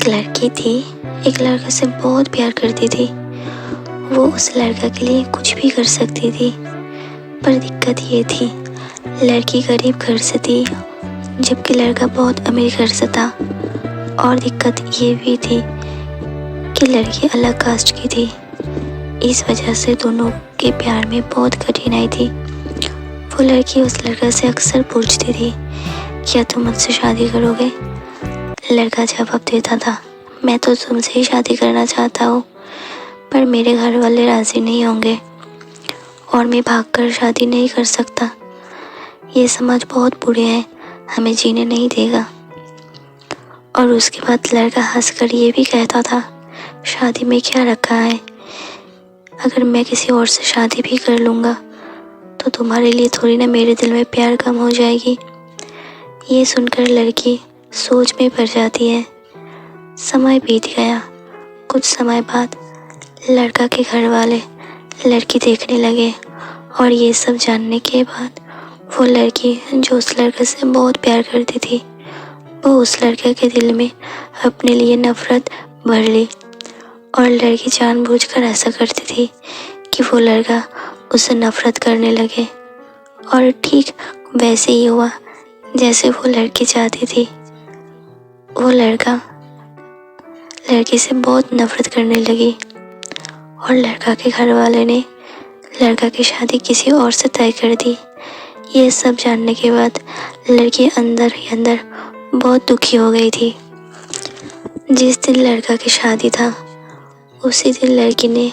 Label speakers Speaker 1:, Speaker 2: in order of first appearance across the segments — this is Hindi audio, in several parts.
Speaker 1: लड़की थी, एक लड़का से बहुत प्यार करती थी। वो उस लड़का के लिए कुछ भी कर सकती थी, पर दिक्कत ये थी, लड़की गरीब घर से थी जबकि लड़का बहुत अमीर घर से था। और दिक्कत ये भी थी कि लड़की अलग कास्ट की थी। इस वजह से दोनों के प्यार में बहुत कठिनाई थी। वो लड़की उस लड़का से अक्सर पूछती थी, क्या तुम मुझसे शादी करोगे? लड़का जवाब देता था, मैं तो तुमसे ही शादी करना चाहता हूँ, पर मेरे घर वाले राज़ी नहीं होंगे और मैं भागकर शादी नहीं कर सकता। ये समाज बहुत बुरे है, हमें जीने नहीं देगा। और उसके बाद लड़का हंसकर ये भी कहता था, शादी में क्या रखा है, अगर मैं किसी और से शादी भी कर लूँगा तो तुम्हारे लिए थोड़ी ना मेरे दिल में प्यार कम हो जाएगी। ये सुनकर लड़की सोच में पड़ जाती है। समय बीत गया। कुछ समय बाद लड़का के घर वाले लड़की देखने लगे और ये सब जानने के बाद वो लड़की जो उस लड़के से बहुत प्यार करती थी, वो उस लड़के के दिल में अपने लिए नफ़रत भर ली। और लड़की जानबूझकर ऐसा करती थी कि वो लड़का उससे नफ़रत करने लगे। और ठीक वैसे ही हुआ जैसे वो लड़की चाहती थी। वो लड़का लड़की से बहुत नफ़रत करने लगी और लड़का के घर वाले ने लड़का की शादी किसी और से तय कर दी। ये सब जानने के बाद लड़की अंदर ही अंदर बहुत दुखी हो गई थी। जिस दिन लड़का की शादी था, उसी दिन लड़की ने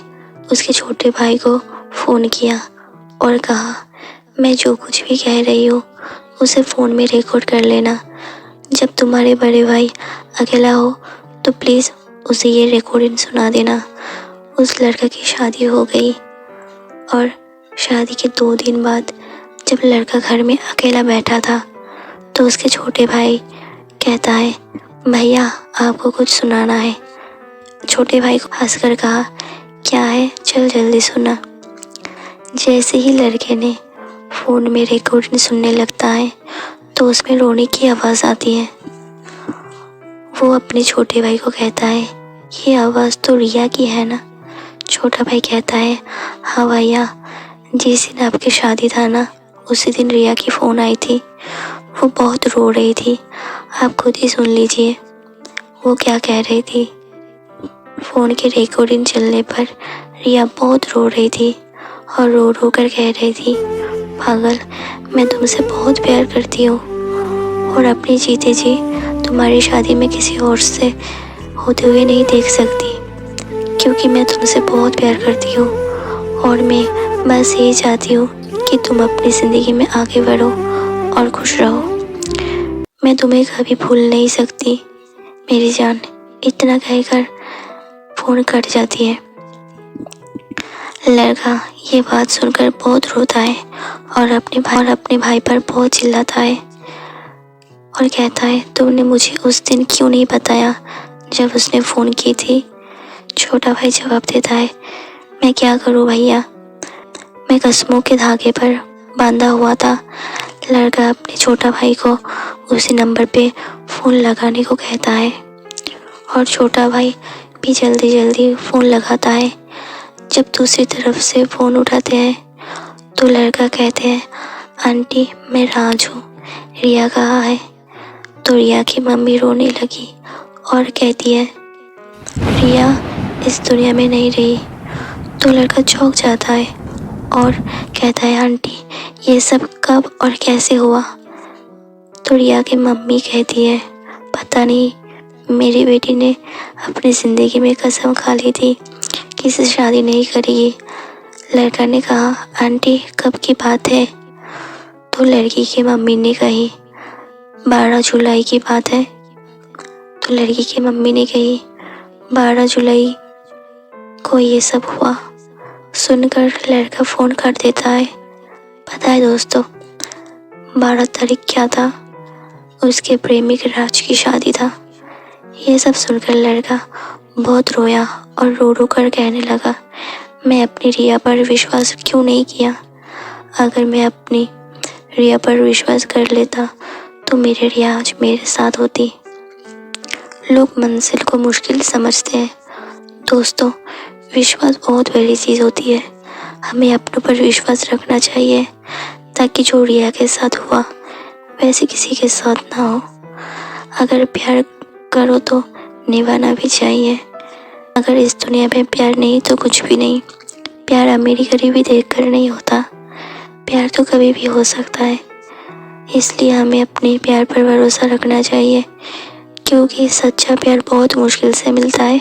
Speaker 1: उसके छोटे भाई को फ़ोन किया और कहा, मैं जो कुछ भी कह रही हूँ उसे फ़ोन में रिकॉर्ड कर लेना। जब तुम्हारे बड़े भाई अकेला हो तो प्लीज़ उसे ये रिकॉर्डिंग सुना देना। उस लड़का की शादी हो गई और शादी के 2 दिन बाद जब लड़का घर में अकेला बैठा था तो उसके छोटे भाई कहता है, भैया आपको कुछ सुनाना है। छोटे भाई को हंसकर कहा, क्या है, चल जल्दी सुना। जैसे ही लड़के ने फ़ोन में रिकॉर्डिंग सुनने लगता है तो उसमें रोने की आवाज़ आती है। वो अपने छोटे भाई को कहता है, ये आवाज़ तो रिया की है ना? छोटा भाई कहता है, हाँ भैया, जिस दिन आपकी शादी था ना, उसी दिन रिया की फ़ोन आई थी। वो बहुत रो रही थी, आप खुद ही सुन लीजिए वो क्या कह रही थी। फ़ोन की रिकॉर्डिंग चलने पर रिया बहुत रो रही थी और रो रो कर कह रही थी, पागल, मैं तुमसे बहुत प्यार करती हूँ और अपनी जीते जी तुम्हारी शादी में किसी और से होते हुए नहीं देख सकती, क्योंकि मैं तुमसे बहुत प्यार करती हूँ और मैं बस यही चाहती हूँ कि तुम अपनी ज़िंदगी में आगे बढ़ो और खुश रहो। मैं तुम्हें कभी भूल नहीं सकती मेरी जान। इतना कहकर फ़ोन कट जाती है। लड़का ये बात सुनकर बहुत रोता है और अपने भाई पर बहुत चिल्लाता है और कहता है, तुमने मुझे उस दिन क्यों नहीं बताया जब उसने फ़ोन की थी? छोटा भाई जवाब देता है, मैं क्या करूं भैया, मैं कस्मों के धागे पर बांधा हुआ था। लड़का अपने छोटा भाई को उसी नंबर पे फ़ोन लगाने को कहता है और छोटा भाई भी जल्दी जल्दी फ़ोन लगाता है। जब दूसरी तरफ से फ़ोन उठाते हैं तो लड़का कहते हैं, आंटी मैं राज हूँ, रिया कहाँ है? तो रिया की मम्मी रोने लगी और कहती है, रिया इस दुनिया में नहीं रही। तो लड़का चौंक जाता है और कहता है, आंटी ये सब कब और कैसे हुआ? तो रिया की मम्मी कहती है, पता नहीं, मेरी बेटी ने अपनी ज़िंदगी में कसम खा ली थी कि इसे शादी नहीं करेगी। लड़का ने कहा, आंटी कब की बात है? तो लड़की की मम्मी ने कही, 12 जुलाई की बात है। तो लड़की की मम्मी ने कही, 12 जुलाई को ये सब हुआ। सुनकर लड़का फ़ोन कर देता है। पता है दोस्तों, 12 तारीख क्या था? उसके प्रेमी राज की शादी था। ये सब सुनकर लड़का बहुत रोया और रो रो कर कहने लगा, मैं अपनी रिया पर विश्वास क्यों नहीं किया? अगर मैं अपनी रिया पर विश्वास कर लेता तो मेरी रिया आज मेरे साथ होती। लोग मंजिल को मुश्किल समझते हैं। दोस्तों, विश्वास बहुत बड़ी चीज़ होती है। हमें अपनों पर विश्वास रखना चाहिए ताकि जो रिया के साथ हुआ वैसे किसी के साथ ना हो। अगर प्यार करो तो निभाना भी चाहिए। अगर इस दुनिया में प्यार नहीं तो कुछ भी नहीं। प्यार अमीरी गरीबी देखकर नहीं होता, प्यार तो कभी भी हो सकता है। इसलिए हमें अपने प्यार पर भरोसा रखना चाहिए, क्योंकि सच्चा प्यार बहुत मुश्किल से मिलता है।